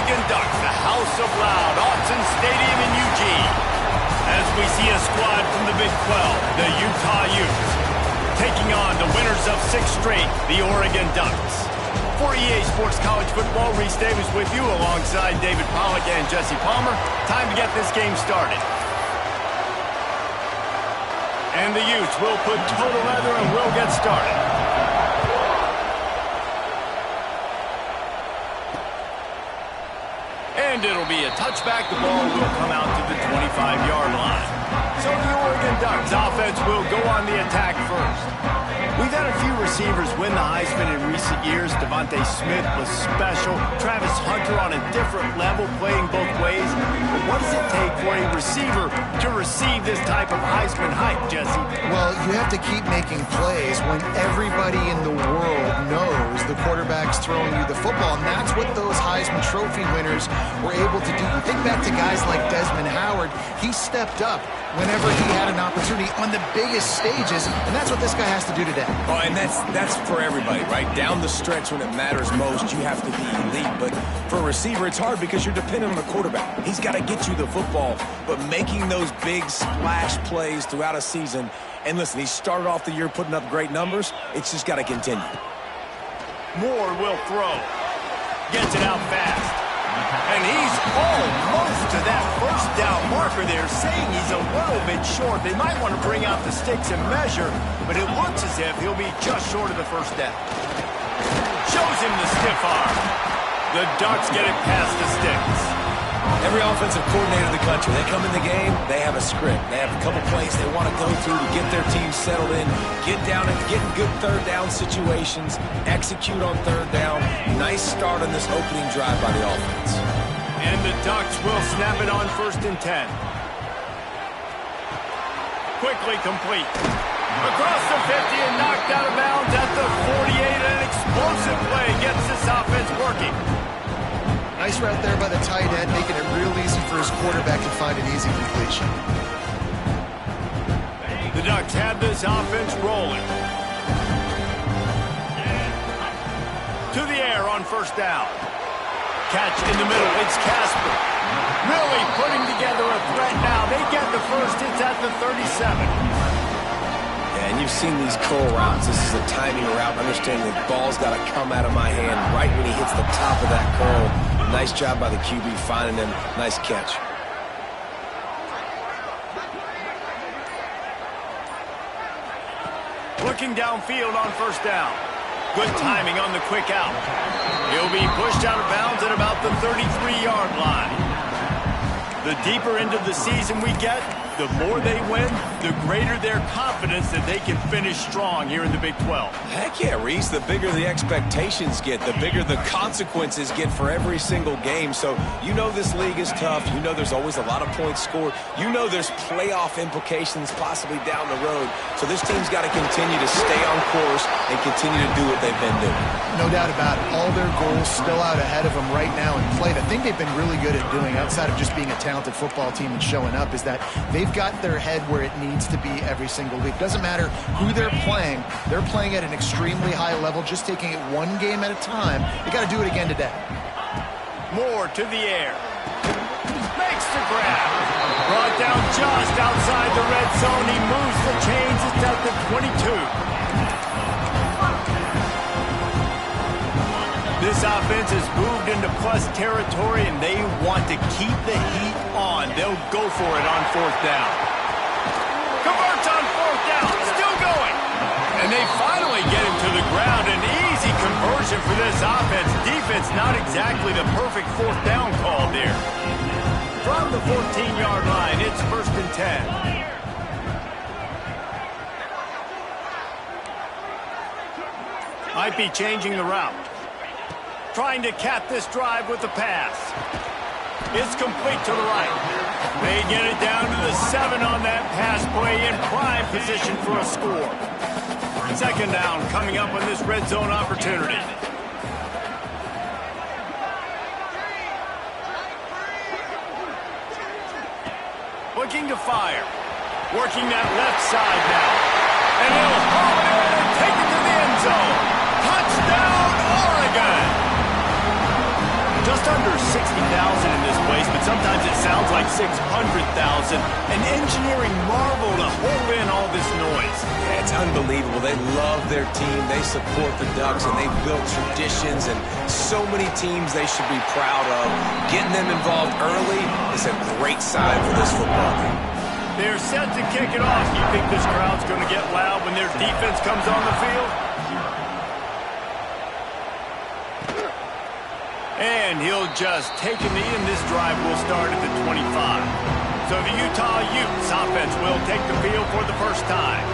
Oregon Ducks, the House of Loud, Autzen Stadium in Eugene. As we see a squad from the Big 12, the Utah Utes, taking on the winners of 6 straight, the Oregon Ducks. For EA Sports College Football, Reese Davis with you alongside David Pollack and Jesse Palmer. Time to get this game started. And the Utes will put total leather and will get started. And it'll be a touchback. The ball will come out to the 25-yard line. So the Oregon Ducks offense will go on the attack first. We've had a few receivers win the Heisman in recent years. Devontae Smith was special. Travis Hunter on a different level, playing both ways. But what does it take for a receiver to receive this type of Heisman hype, Jesse? Well, you have to keep making plays when everybody in the world knows the quarterback's throwing you the football, and that's what those Heisman Trophy winners were able to do. You think back to guys like Desmond Howard. He stepped up whenever he had an opportunity on the biggest stages, and that's what this guy has to do today. Oh, and that's for everybody, right? Down the stretch when it matters most, you have to be elite. But for a receiver, it's hard because you're dependent on the quarterback. He's got to get you the football. But making those big splash plays throughout a season, and listen, he started off the year putting up great numbers. It's just got to continue. Moore will throw. Gets it out fast. And he's almost to that first down marker there, saying he's a little bit short. They might want to bring out the sticks and measure, but it looks as if he'll be just short of the first down. Shows him the stiff arm. The Ducks get it past the sticks. Every offensive coordinator in the country, they come in the game, they have a script. They have a couple plays they want to go through to get their team settled in, get down and get in good third down situations, execute on third down. Nice start on this opening drive by the offense. And the Ducks will snap it on 1st and 10. Quickly complete. Across the 50 and knocked out of bounds at the 48. An explosive play gets this offense working. Nice route there by the tight end, making it real easy for his quarterback to find an easy completion. The Ducks have this offense rolling. To the air on 1st down. Catch in the middle. It's Casper. Really putting together a threat now. They get the first. It's at the 37. Yeah, and you've seen these curl routes. This is a timing route. Understanding the ball's got to come out of my hand right when he hits the top of that curl. Nice job by the QB finding him. Nice catch. Looking downfield on 1st down. Good timing on the quick out. He'll be pushed out of bounds at about the 33-yard line. The deeper into the season we get, the more they win, the greater their confidence that they can finish strong here in the Big 12. Heck yeah, Reese. The bigger the expectations get, the bigger the consequences get for every single game. So you know this league is tough. You know there's always a lot of points scored. You know there's playoff implications possibly down the road. So this team's got to continue to stay on course and continue to do what they've been doing. No doubt about it. All their goals still out ahead of them right now in play. The thing they've been really good at doing, outside of just being a talented football team and showing up, is that they've got their head where it needs to be every single week. Doesn't matter who they're playing at an extremely high level, just taking it one game at a time. They got to do it again today. Moore to the air. Makes the grab. Brought down just outside the red zone. He moves the chains. It's at the 22. This offense has moved into plus territory, and they want to keep the heat on. They'll go for it on 4th down. Converts on 4th down. Still going. And they finally get him to the ground. An easy conversion for this offense. Defense not exactly the perfect 4th down call there. From the 14-yard line, it's 1st and 10. Might be changing the route. Trying to cap this drive with the pass. It's complete to the right. They get it down to the 7 on that pass play, in prime position for a score. 2nd down coming up on this red zone opportunity. Looking to fire. Working that left side now. And he'll haul it in and take it to the end zone. Touchdown, Oregon! Just under 60,000 in this place, but sometimes it sounds like 600,000. An engineering marvel to hold in all this noise. Yeah, it's unbelievable. They love their team. They support the Ducks, and they've built traditions and so many teams they should be proud of. Getting them involved early is a great sign for this football game. They're set to kick it off. You think this crowd's going to get loud when their defense comes on the field? And he'll just take a knee, and this drive will start at the 25. So the Utah Utes offense will take the field for the first time.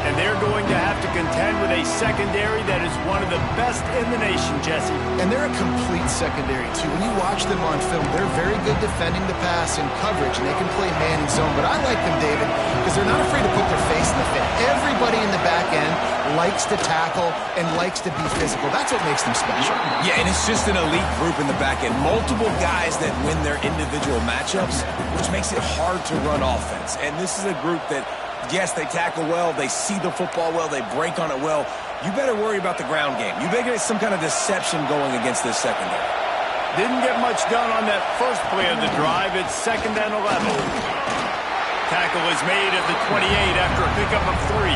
And they're going to have to contend with a secondary that is one of the best in the nation, Jesse. And they're a complete secondary, too. When you watch them on film, they're very good defending the pass and coverage, and they can play man and zone. But I like them, David, because they're not afraid to put their face in the fit. Everybody in the back end likes to tackle and likes to be physical. That's what makes them special. Yeah, and it's just an elite group in the back end. Multiple guys that win their individual matchups, which makes it hard to run offense. And this is a group that, yes, they tackle well, they see the football well, they break on it well. You better worry about the ground game. You better get some kind of deception going against this secondary. Didn't get much done on that first play of the drive. It's 2nd and 11. Tackle is made at the 28 after a pickup of 3.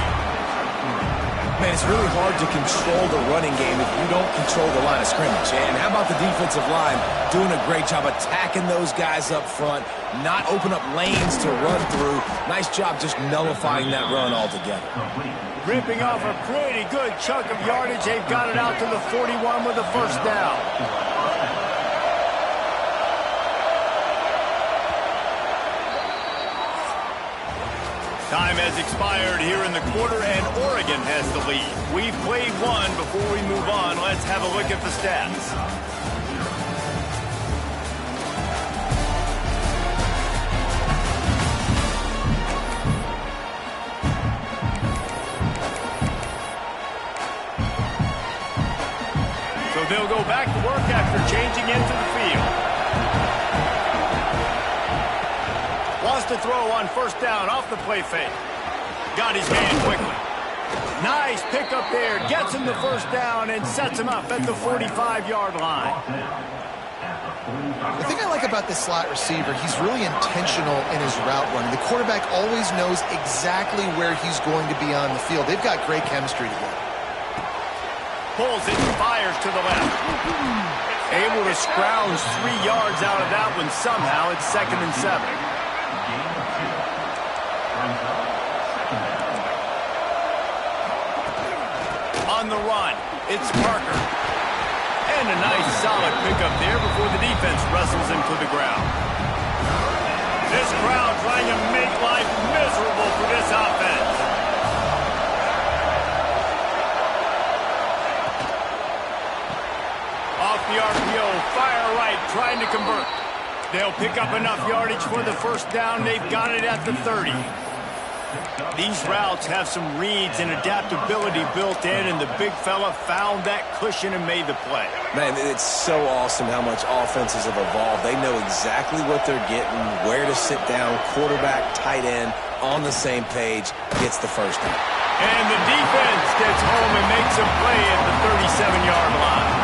Man, it's really hard to control the running game if you don't control the line of scrimmage. And how about the defensive line doing a great job attacking those guys up front, not open up lanes to run through. Nice job just nullifying that run altogether. Ripping off a pretty good chunk of yardage. They've got it out to the 41 with a first down. Time has expired here in the quarter, and Oregon has the lead. We've played one. Before we move on, let's have a look at the stats. So they'll go back to work after changing into the field. Lost a throw on first down off the play fake. Got his man quickly. Nice pickup there. Gets him the first down and sets him up at the 45-yard line. The thing I like about this slot receiver, he's really intentional in his route running. The quarterback always knows exactly where he's going to be on the field. They've got great chemistry together. Pulls it and fires to the left. Able to scrounge 3 yards out of that one somehow. It's 2nd and 7. On the run, it's Parker. And a nice solid pickup there before the defense wrestles him to the ground. This crowd trying to make life miserable for this offense. Off the RPO, fire right, trying to convert. They'll pick up enough yardage for the first down. They've got it at the 30. These routes have some reads and adaptability built in, and the big fella found that cushion and made the play. Man, it's so awesome how much offenses have evolved. They know exactly what they're getting, where to sit down, quarterback, tight end, on the same page, gets the first down. And the defense gets home and makes a play at the 37-yard line.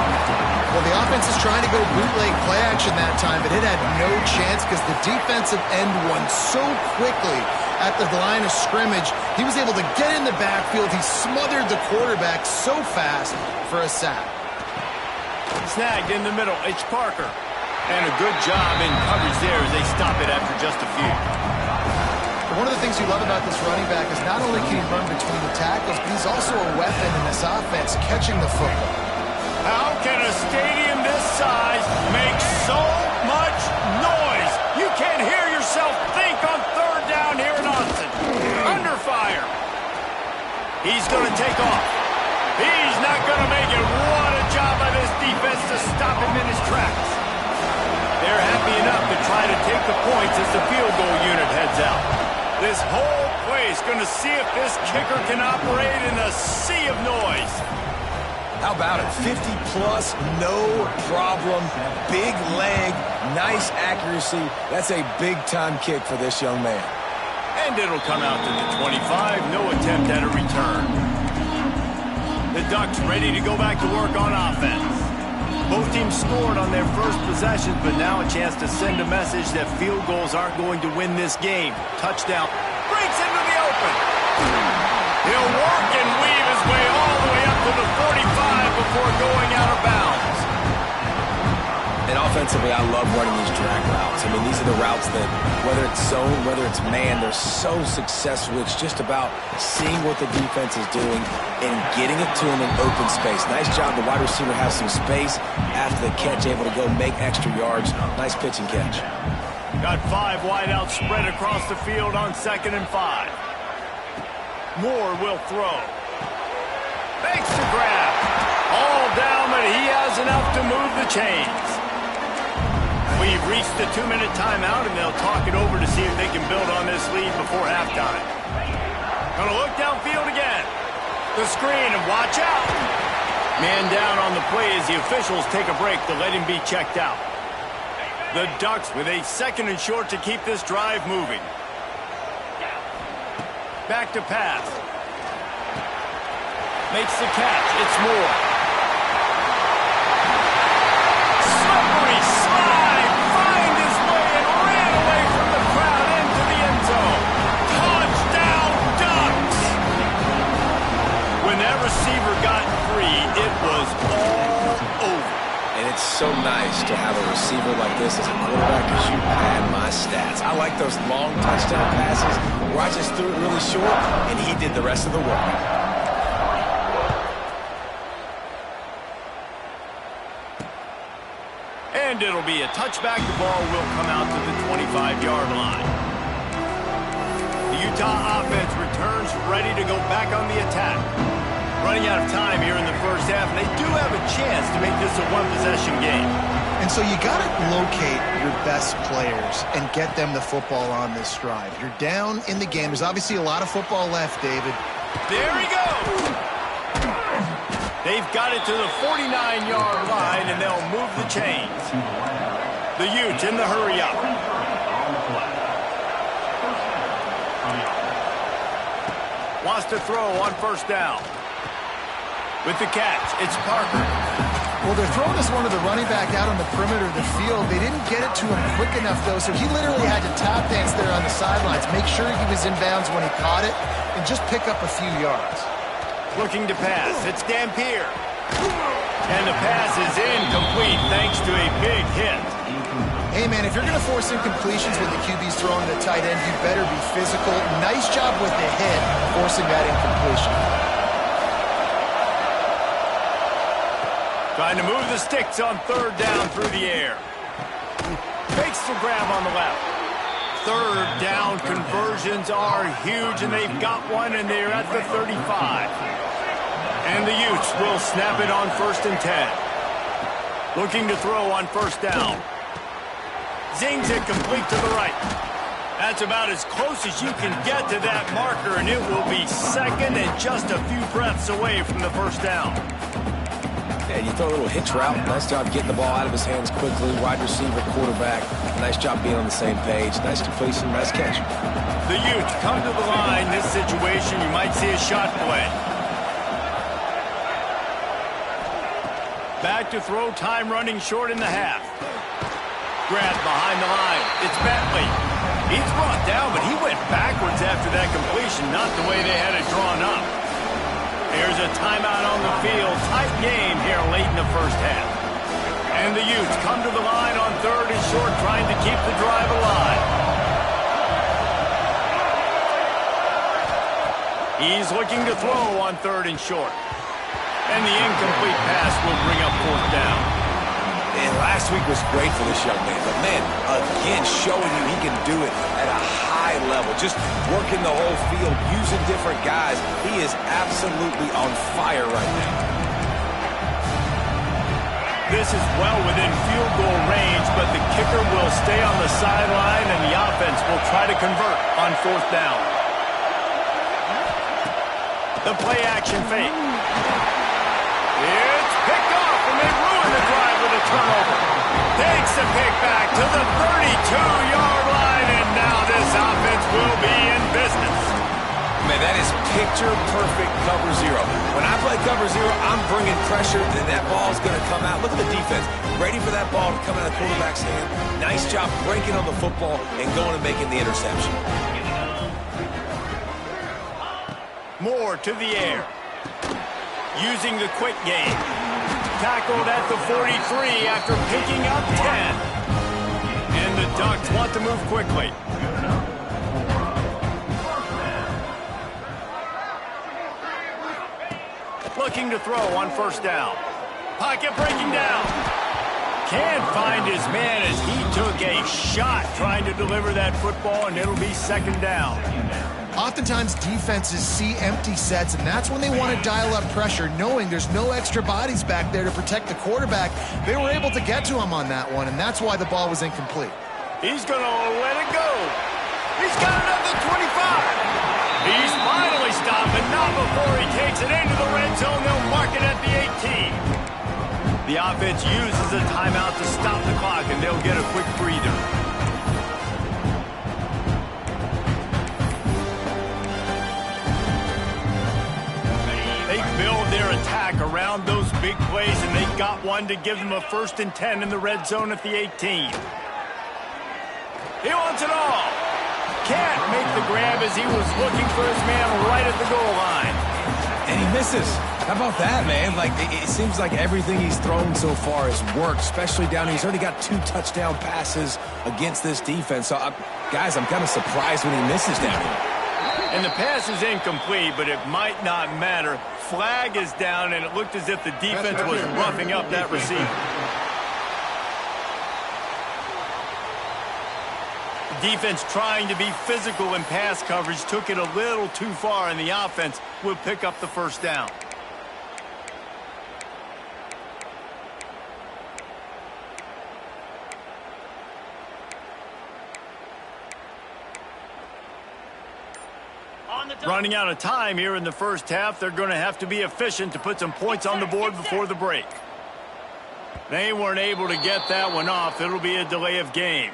Well, the offense is trying to go bootleg play action that time, but it had no chance because the defensive end won so quickly at the line of scrimmage. He was able to get in the backfield. He smothered the quarterback so fast for a sack. Snagged in the middle. It's Parker. And a good job in coverage there as they stop it after just a few. One of the things you love about this running back is not only can he run between the tackles, but he's also a weapon in this offense, catching the football. How can a stadium this size make so much noise? You can't hear yourself think on third down here in Austin. Under fire. He's going to take off. He's not going to make it. What a job by this defense to stop him in his tracks. They're happy enough to try to take the points as the field goal unit heads out. This whole place going to see if this kicker can operate in a sea of noise. How about it? 50-plus, no problem. Big leg, nice accuracy. That's a big-time kick for this young man. And it'll come out to the 25. No attempt at a return. The Ducks ready to go back to work on offense. Both teams scored on their first possessions, but now a chance to send a message that field goals aren't going to win this game. Touchdown. Breaks into the open. He'll work and weave his way all the way up to the 45 before going out of bounds. And offensively, I love running these drag routes. I mean, these are the routes that, whether it's zone, whether it's man, they're so successful. It's just about seeing what the defense is doing and getting it to them in open space. Nice job. The wide receiver has some space after the catch, able to go make extra yards. Nice pitch and catch. Got 5 wideouts spread across the field on 2nd and 5. Moore will throw. Makes the grab. All down, but he has enough to move the chains. We've reached the 2-minute timeout, and they'll talk it over to see if they can build on this lead before halftime. Gonna look downfield again. The screen, and watch out. Man down on the play as the officials take a break to let him be checked out. The Ducks with a 2nd and short to keep this drive moving. Back to pass. Makes the catch. It's Moore. Slippery slide. Find his way and ran away from the crowd into the end zone. Touchdown, Ducks. When that receiver got free, it was all over. And it's so nice to have a receiver like this as a quarterback because you pad my stats. I like those long touchdown passes where I just threw it really short and he did the rest of the work. And it'll be a touchback. The ball will come out to the 25-yard line. The Utah offense returns ready to go back on the attack. Running out of time here in the first half, and they do have a chance to make this a one-possession game. And so you got to locate your best players and get them the football on this drive. You're down in the game. There's obviously a lot of football left, David. There he goes. They've got it to the 49-yard line, and they'll move the chains. The Utes in the hurry-up. Wants to throw on 1st down. With the catch, it's Parker. Well, they're throwing this one to the running back out on the perimeter of the field. They didn't get it to him quick enough, though, so he literally had to tap dance there on the sidelines, make sure he was in bounds when he caught it, and just pick up a few yards. Looking to pass. It's Dampier. And the pass is incomplete thanks to a big hit. Hey, man, if you're going to force incompletions when the QB's throwing the tight end, you better be physical. Nice job with the hit, forcing that incompletion. Trying to move the sticks on 3rd down through the air. Fakes the grab on the left. 3rd down conversions are huge, and they've got one, and they're at the 35. And the Utes will snap it on 1st and 10. Looking to throw on 1st down. Zings it complete to the right. That's about as close as you can get to that marker, and it will be 2nd and just a few breaths away from the 1st down. Yeah, you throw a little hitch route. Nice job getting the ball out of his hands quickly. Wide receiver, quarterback. Nice job being on the same page. Nice completion, nice catch. The Utes come to the line. This situation, you might see a shot play. Back to throw, time running short in the half. Grab behind the line. It's Bentley. He's brought down, but he went backwards after that completion, not the way they had it drawn up. There's a timeout on the field. Tight game here late in the first half. And the Utes come to the line on 3rd and short, trying to keep the drive alive. He's looking to throw on 3rd and short. And the incomplete pass will bring up 4th down. And last week was great for this young man. But, man, again, showing you he can do it at a high level. Just working the whole field, using different guys. He is absolutely on fire right now. This is well within field goal range, but the kicker will stay on the sideline, and the offense will try to convert on 4th down. The play-action fake. It's picked off, and they ruin the drive with a turnover. Takes the pick back to the 32-yard line, and now this offense will be in business. Man, that is picture-perfect cover zero. When I play cover zero, I'm bringing pressure, and that ball's going to come out. Look at the defense. Ready for that ball to come out of the quarterback's hand. Nice job breaking on the football and going and making the interception. Moore to the air. Using the quick game. Tackled at the 43 after picking up 10. And the Ducks want to move quickly. Looking to throw on first down. Pocket breaking down. Can't find his man as he took a shot trying to deliver that football, and it'll be second down. Oftentimes, defenses see empty sets, and that's when they want to dial up pressure, knowing there's no extra bodies back there to protect the quarterback. They were able to get to him on that one, and that's why the ball was incomplete. He's going to let it go. He's got it at the 25. He's finally stopped, but not before he takes it into the red zone. They'll mark it at the 18. The offense uses a timeout to stop the clock, and they'll get a quick breather. Build their attack around those big plays, and they got one to give them a 1st and 10 in the red zone at the 18. He wants it all. Can't make the grab as he was looking for his man right at the goal line. And he misses. How about that, man? Like, it seems like everything he's thrown so far has worked, especially down here. He's already got 2 touchdown passes against this defense. So, guys, I'm kind of surprised when he misses down here. And the pass is incomplete, but it might not matter. Flag is down, and it looked as if the defense was roughing up that receiver. The defense trying to be physical in pass coverage took it a little too far, and the offense will pick up the first down. Running out of time here in the first half. They're going to have to be efficient to put some points on the board before the break. They weren't able to get that one off. It'll be a delay of game.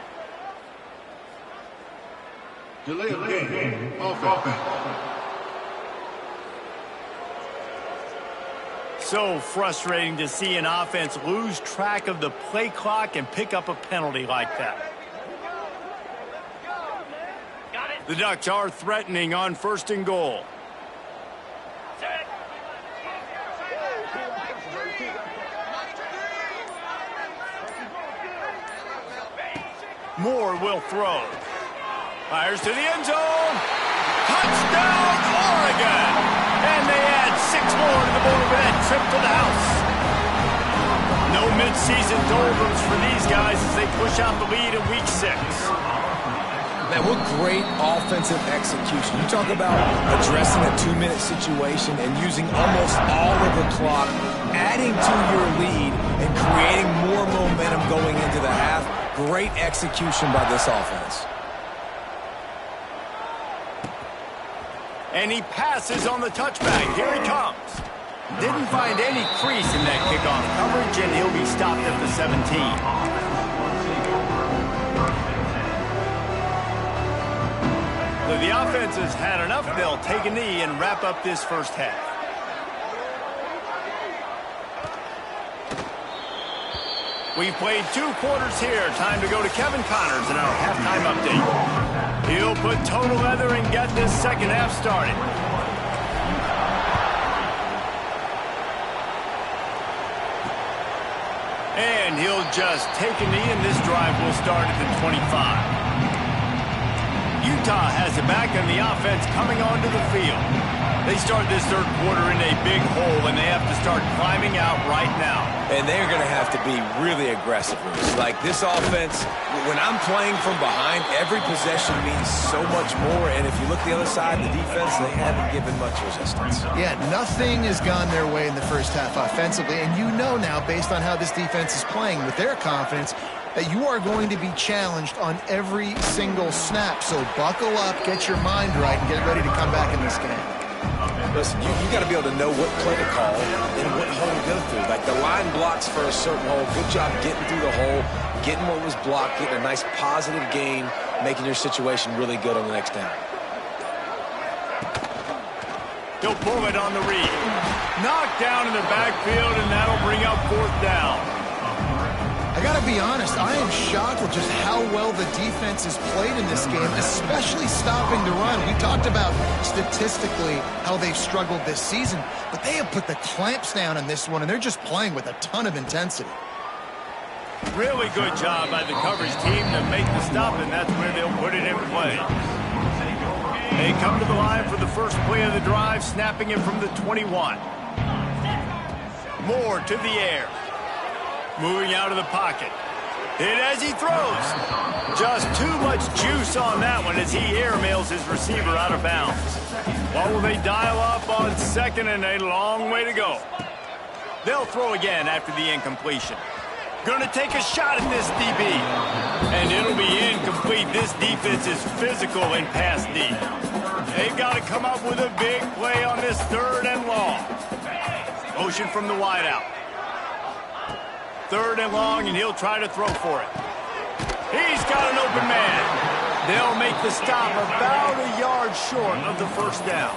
Delay of game. Offense. So frustrating to see an offense lose track of the play clock and pick up a penalty like that. The Ducks are threatening on 1st and goal. Moore will throw. Fires to the end zone. Touchdown, Oregon! And they add 6 more to the board with that trip to the house. No midseason doldrums for these guys as they push out the lead in Week 6. Man, what great offensive execution. You talk about addressing a 2-minute situation and using almost all of the clock, adding to your lead and creating more momentum going into the half. Great execution by this offense. And he passes on the touchback. Here he comes. Didn't find any crease in that kickoff coverage, and he'll be stopped at the 17. So the offense has had enough. They'll take a knee and wrap up this first half. We've played 2 quarters here. Time to go to Kevin Connors in our halftime update. He'll put total leather and get this second half started. And he'll just take a knee, and this drive will start at the 25. Utah has it back, and the offense coming onto the field. They start this third quarter in a big hole, and they have to start climbing out right now. And they're going to have to be really aggressive. Like this offense, when I'm playing from behind, every possession means so much more. And if you look the other side, the defense, they haven't given much resistance. Yeah, nothing has gone their way in the first half offensively. And you know now, based on how this defense is playing with their confidence, that you are going to be challenged on every single snap. So buckle up, get your mind right, and get ready to come back in this game. Listen, you got to be able to know what play to call and what hole to go through. Like the line blocks for a certain hole. Good job getting through the hole, getting what was blocked, getting a nice positive gain, making your situation really good on the next down. He'll pull it on the read. Knocked down in the backfield, and that'll bring up 4th down. I got to be honest, I am shocked at just how well the defense has played in this game, especially stopping the run. We talked about statistically how they've struggled this season, but they have put the clamps down in this one, and they're just playing with a ton of intensity. Really good job by the coverage team to make the stop, and that's where they'll put it in play. They come to the line for the first play of the drive, snapping it from the 21. Moore to the air. Moving out of the pocket. Hit as he throws. Just too much juice on that one as he airmails his receiver out of bounds. What will they dial up on 2nd and a long way to go? They'll throw again after the incompletion. Going to take a shot at this DB. And it'll be incomplete. This defense is physical in pass D. They've got to come up with a big play on this 3rd and long. Motion from the wideout. 3rd and long, and he'll try to throw for it. He's got an open man. They'll make the stop about a yard short of the 1st down.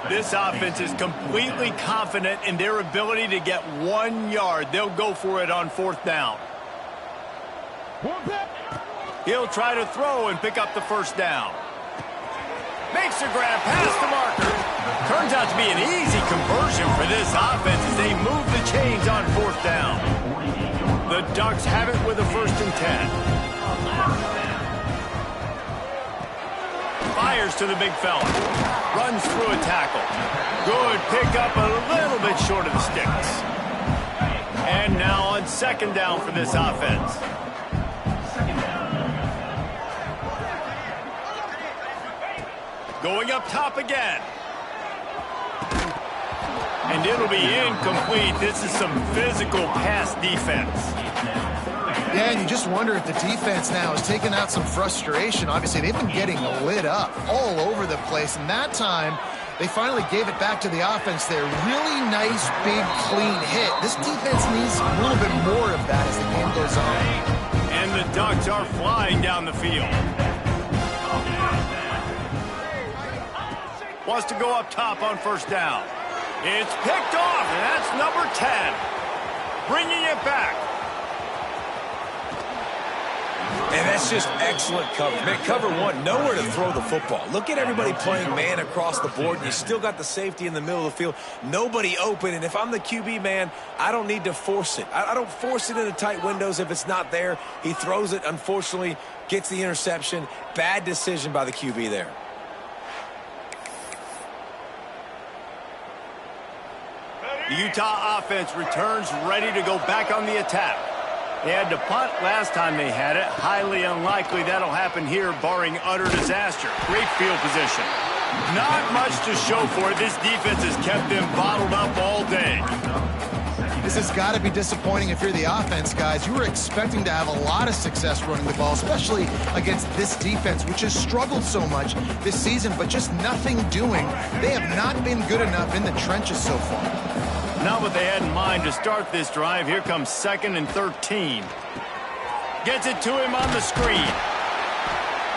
This offense is completely confident in their ability to get 1 yard. They'll go for it on 4th down. He'll try to throw and pick up the 1st down. Makes a grab past the marker. Turns out to be an easy conversion for this offense as they move the chains on 4th down. The Ducks have it with a 1st and 10. Fires to the big fella. Runs through a tackle. Good pickup, a little bit short of the sticks. And now on 2nd down for this offense. Going up top again. And it'll be incomplete. This is some physical pass defense. Yeah, and you just wonder if the defense now is taking out some frustration. Obviously, they've been getting lit up all over the place, and that time they finally gave it back to the offense there. Really nice, big, clean hit. This defense needs a little bit more of that as the game goes on. And the Ducks are flying down the field. Wants to go up top on 1st down. It's picked off, and that's number 10. Bringing it back. And that's just excellent coverage. Man, cover 1, nowhere to throw the football. Look at everybody playing man across the board, and you still got the safety in the middle of the field. Nobody open, and if I'm the QB, man, I don't need to force it. I don't force it into tight windows if it's not there. He throws it, unfortunately, gets the interception. Bad decision by the QB there. The Utah offense returns ready to go back on the attack. They had to punt last time they had it. Highly unlikely that'll happen here, barring utter disaster. Great field position. Not much to show for it. This defense has kept them bottled up all day. This has got to be disappointing if you're the offense, guys. You were expecting to have a lot of success running the ball, especially against this defense, which has struggled so much this season, but just nothing doing. They have not been good enough in the trenches so far. Not what they had in mind to start this drive. Here comes 2nd and 13. Gets it to him on the screen.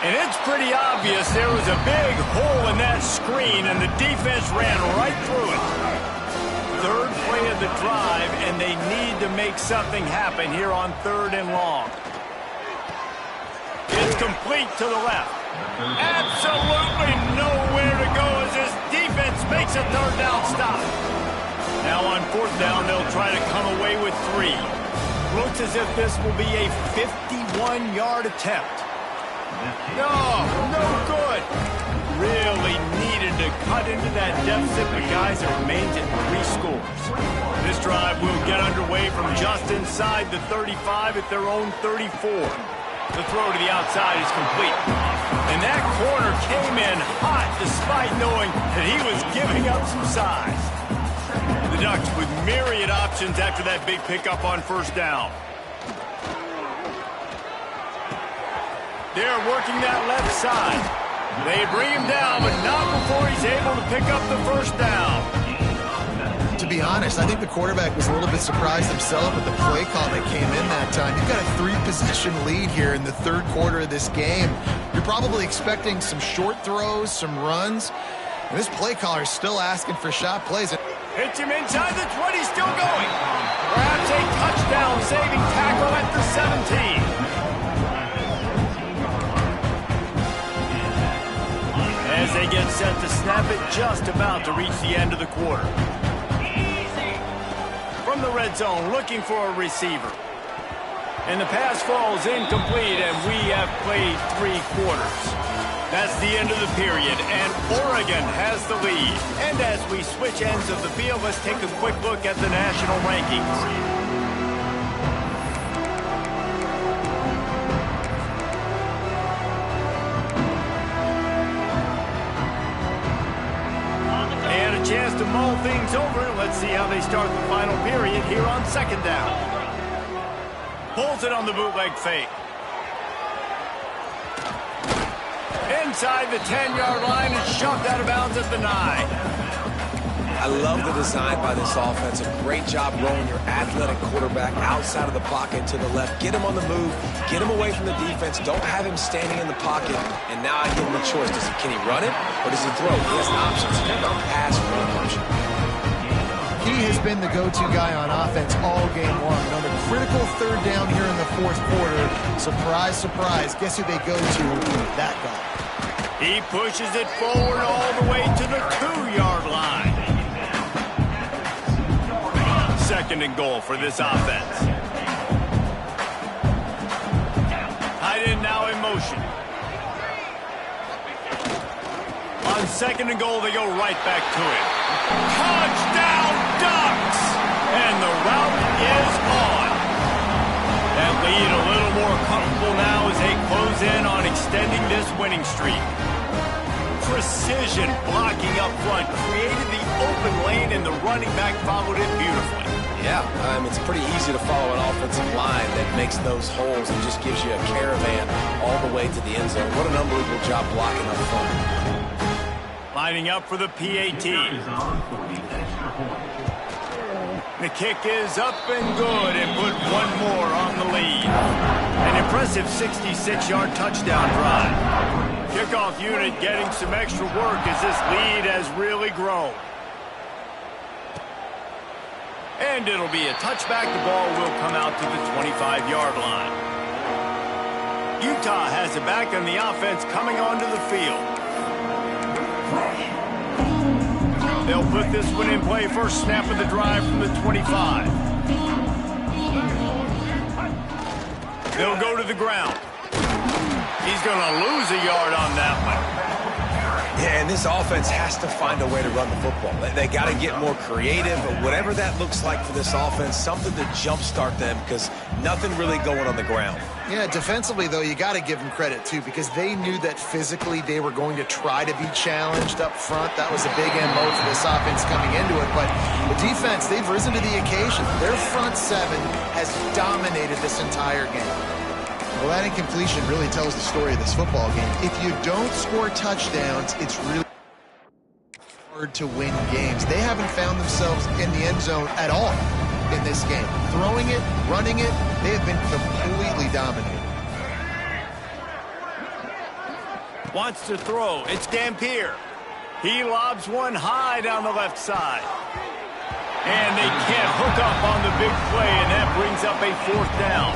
And it's pretty obvious there was a big hole in that screen, and the defense ran right through it. 3rd play of the drive, and they need to make something happen here on 3rd and long. It's complete to the left. Absolutely nowhere to go as this defense makes a 3rd down stop. Now on 4th down, they'll try to come away with 3. Looks as if this will be a 51-yard attempt. No good. Really needed to cut into that deficit, but guys, it remains at 3 scores. This drive will get underway from just inside the 35 at their own 34. The throw to the outside is complete. And that corner came in hot despite knowing that he was giving up some size. The Ducks with myriad options after that big pickup on 1st down. They're working that left side. They bring him down, but not before he's able to pick up the 1st down. To be honest, I think the quarterback was a little bit surprised himself with the play call that came in that time. You've got a 3-possession lead here in the 3rd quarter of this game. You're probably expecting some short throws, some runs. And this play caller is still asking for shot plays. Hits him inside the 20, still going. Grabs a touchdown, saving tackle at the 17. As they get set to snap it, just about to reach the end of the quarter. From the red zone, looking for a receiver. And the pass falls incomplete, and we have played 3 quarters. That's the end of the period, and Oregon has the lead. And as we switch ends of the field, let's take a quick look at the national rankings. And a chance to mull things over. Let's see how they start the final period here on second down. Pulls it on the bootleg fake. Inside the 10-yard line and shoved out of bounds at the 9. I love the design by this offense. A great job rolling your athletic quarterback outside of the pocket to the left. Get him on the move. Get him away from the defense. Don't have him standing in the pocket. And now I give him a choice. Can he run it or does he throw? He has options. He's got a pass for an option. He has been the go-to guy on offense all game long. And on the critical third down here in the fourth quarter, surprise, surprise, guess who they go to? That guy. He pushes it forward all the way to the 2-yard line. Second and goal for this offense. Tight end now in motion. On second and goal, they go right back to it. Touchdown Ducks! And the route is on. That lead a little more comfortable now as they close in on extending this winning streak. Precision blocking up front created the open lane, and the running back followed it beautifully. Yeah, it's pretty easy to follow an offensive line that makes those holes and just gives you a caravan all the way to the end zone. What an unbelievable job blocking up front. Lining up for the PAT. The kick is up and good, and put one more on the lead. An impressive 66-yard touchdown drive. Kickoff unit getting some extra work as this lead has really grown. And it'll be a touchback. The ball will come out to the 25-yard line. Utah has it back on the offense coming onto the field. They'll put this one in play. First snap of the drive from the 25. They'll go to the ground. He's going to lose a yard on that one. Yeah, and this offense has to find a way to run the football. They got to get more creative, or whatever that looks like for this offense, something to jumpstart them, because nothing really going on the ground. Yeah, defensively, though, you got to give them credit, too, because they knew that physically they were going to try to be challenged up front. That was a big MO for this offense coming into it. But the defense, they've risen to the occasion. Their front seven has dominated this entire game. Well, that incompletion really tells the story of this football game. If you don't score touchdowns, it's really hard to win games. They haven't found themselves in the end zone at all in this game. Throwing it, running it, they have been completely dominated. Wants to throw. It's Dampier. He lobs one high down the left side. And they can't hook up on the big play, and that brings up a fourth down.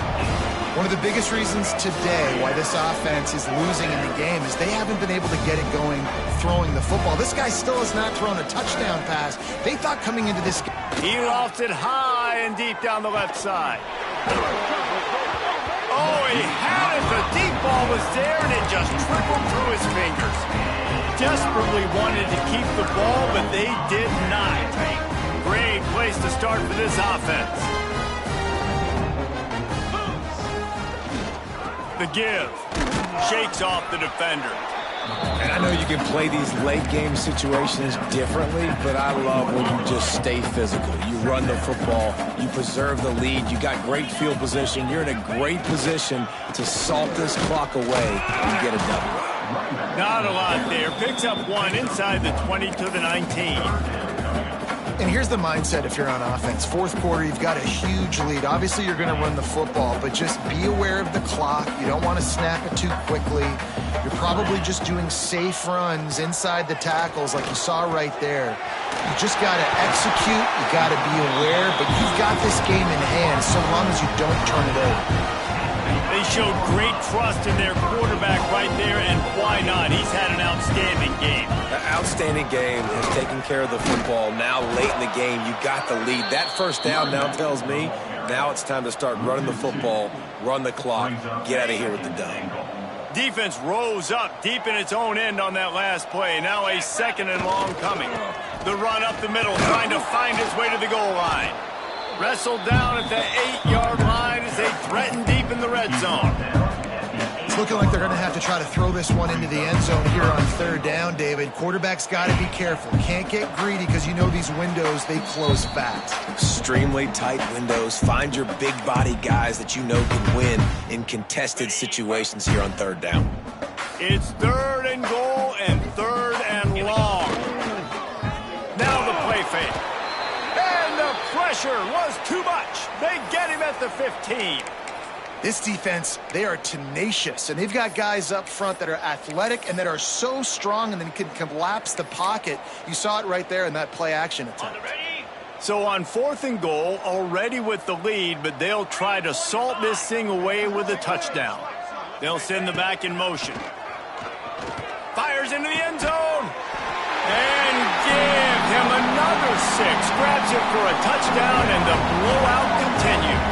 One of the biggest reasons today why this offense is losing in the game is they haven't been able to get it going throwing the football. This guy still has not thrown a touchdown pass. They thought coming into this game. He lofts it high and deep down the left side. Oh, he had it. The deep ball was there, and it just trickled through his fingers. Desperately wanted to keep the ball, but they did not. Great place to start for this offense. The give. Shakes off the defender. And I know you can play these late game situations differently, but I love when you just stay physical. You run the football, you preserve the lead, you got great field position, you're in a great position to salt this clock away and get a W. Not a lot there. Picks up one inside the 20 to the 19. And here's the mindset if you're on offense. Fourth quarter, you've got a huge lead. Obviously, you're going to run the football, but just be aware of the clock. You don't want to snap it too quickly. You're probably just doing safe runs inside the tackles like you saw right there. You just got to execute. You got to be aware, but you've got this game in hand so long as you don't turn it over. They showed great trust in their quarterback right there, and why not? He's had an outstanding game. An outstanding game, has taken care of the football. Now, late in the game, you got the lead. That first down now tells me now it's time to start running the football, run the clock, get out of here with the dub. Defense rose up deep in its own end on that last play. Now a 2nd and long coming. The run up the middle, trying to find his way to the goal line. Wrestled down at the 8-yard line as they threaten deep in the red zone. It's looking like they're going to have to try to throw this one into the end zone here on 3rd down, David. Quarterback's got to be careful. Can't get greedy because you know these windows, they close fast. Extremely tight windows. Find your big body guys that you know can win in contested situations here on 3rd down. It's 3rd and goal and 3rd and long. Now the play fake. And the pressure was too much. They get him at the 15. This defense, they are tenacious, and they've got guys up front that are athletic and that are so strong and then can collapse the pocket. You saw it right there in that play-action attempt. So on 4th and goal, already with the lead, but they'll try to salt this thing away with a touchdown. They'll send the back in motion. Fires into the end zone. And give him another 6. Grabs it for a touchdown, and the blowout continues.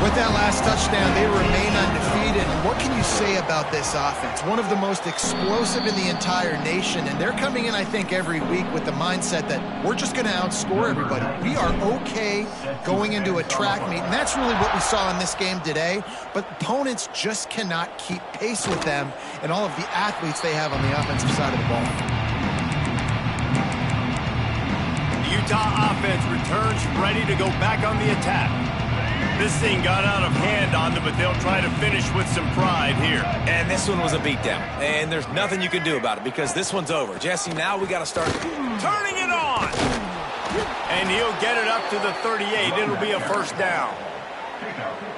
With that last touchdown, they remain undefeated. And what can you say about this offense? One of the most explosive in the entire nation, and they're coming in, I think, every week with the mindset that we're just going to outscore everybody. We are okay going into a track meet, and that's really what we saw in this game today. But opponents just cannot keep pace with them and all of the athletes they have on the offensive side of the ball. The Utah offense returns ready to go back on the attack. This thing got out of hand on them, but they'll try to finish with some pride here. And this one was a beatdown. And there's nothing you can do about it because this one's over. Jesse, now we got to start turning it on. And he'll get it up to the 38. It'll be a 1st down.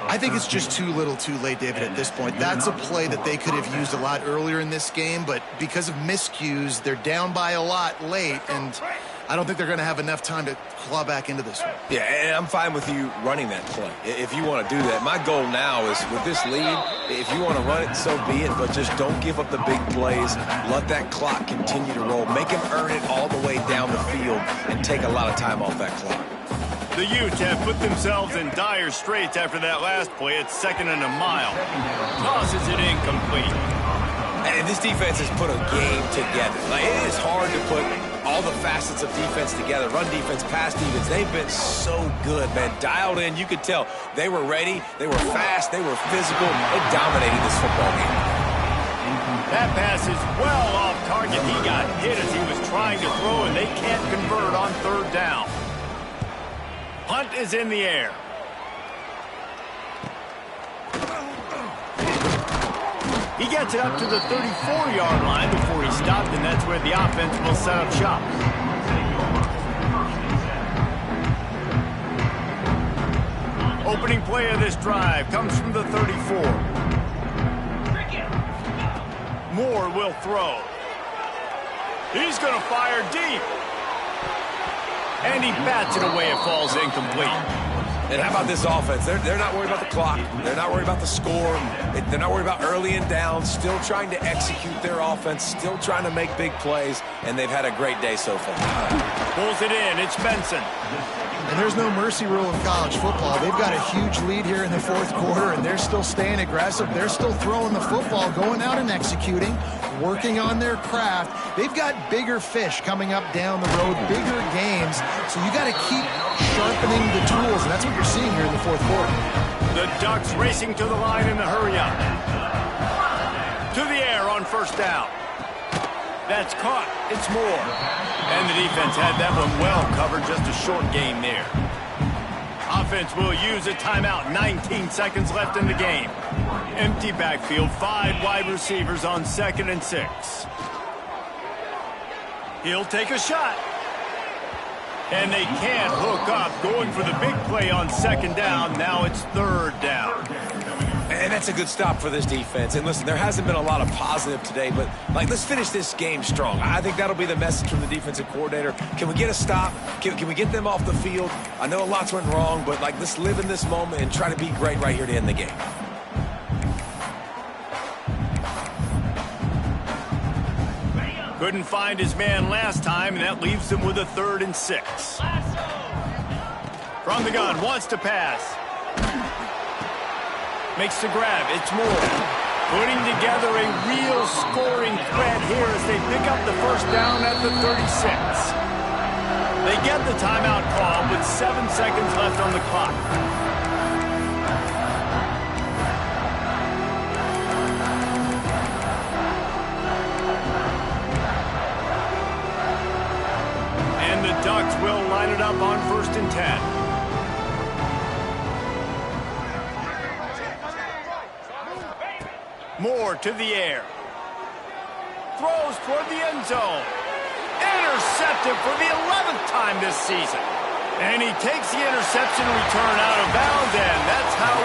I think it's just too little too late, David, at this point. That's a play that they could have used a lot earlier in this game, but because of miscues, they're down by a lot late, and I don't think they're going to have enough time to claw back into this one. Yeah, and I'm fine with you running that play if you want to do that. My goal now is with this lead, if you want to run it, so be it, but just don't give up the big plays. Let that clock continue to roll. Make them earn it all the way down the field and take a lot of time off that clock. The Utes have put themselves in dire straits after that last play. It's 2nd and a mile. Tosses it incomplete. And this defense has put a game together. Like, it is hard to put all the facets of defense together. Run defense, pass defense. They've been so good, man. Dialed in. You could tell they were ready. They were fast. They were physical. They dominated this football game. That pass is well off target. He got hit as he was trying to throw, and they can't convert on 3rd down. Hunt is in the air. He gets it up to the 34-yard line before he stopped, and that's where the offense will set up shop. Opening play of this drive comes from the 34. Moore will throw. He's going to fire deep. And he bats it away. It falls incomplete. And how about this offense? They're not worried about the clock. They're not worried about the score. They're not worried about early and down. Still trying to execute their offense. Still trying to make big plays. And they've had a great day so far. Pulls it in. It's Benson. And there's no mercy rule in college football. They've got a huge lead here in the 4th quarter, and they're still staying aggressive. They're still throwing the football, going out and executing, working on their craft. They've got bigger fish coming up down the road, bigger games. So you got to keep sharpening the tools, and that's what you're seeing here in the 4th quarter. The Ducks racing to the line in the hurry-up. To the air on 1st down. That's caught. It's Moore. And the defense had that one well covered. Just a short game there. Offense will use a timeout. 19 seconds left in the game. Empty backfield. 5 wide receivers on 2nd and 6. He'll take a shot. And they can't hook up, going for the big play on second down. Now it's third down. And that's a good stop for this defense. And listen, there hasn't been a lot of positive today, but let's finish this game strong. I think that'll be the message from the defensive coordinator. Can we get a stop? Can we get them off the field? I know a lot's went wrong, but let's live in this moment and try to be great right here to end the game. Couldn't find his man last time, and that leaves him with a 3rd and 6. From the gun, wants to pass. Makes the grab. It's Moore. Putting together a real scoring threat here as they pick up the first down at the 36. They get the timeout call with 7 seconds left on the clock. And the Ducks will line it up on 1st and 10. Moore to the air. Throws toward the end zone. Intercepted for the 11th time this season. And he takes the interception return out of bounds, and that's how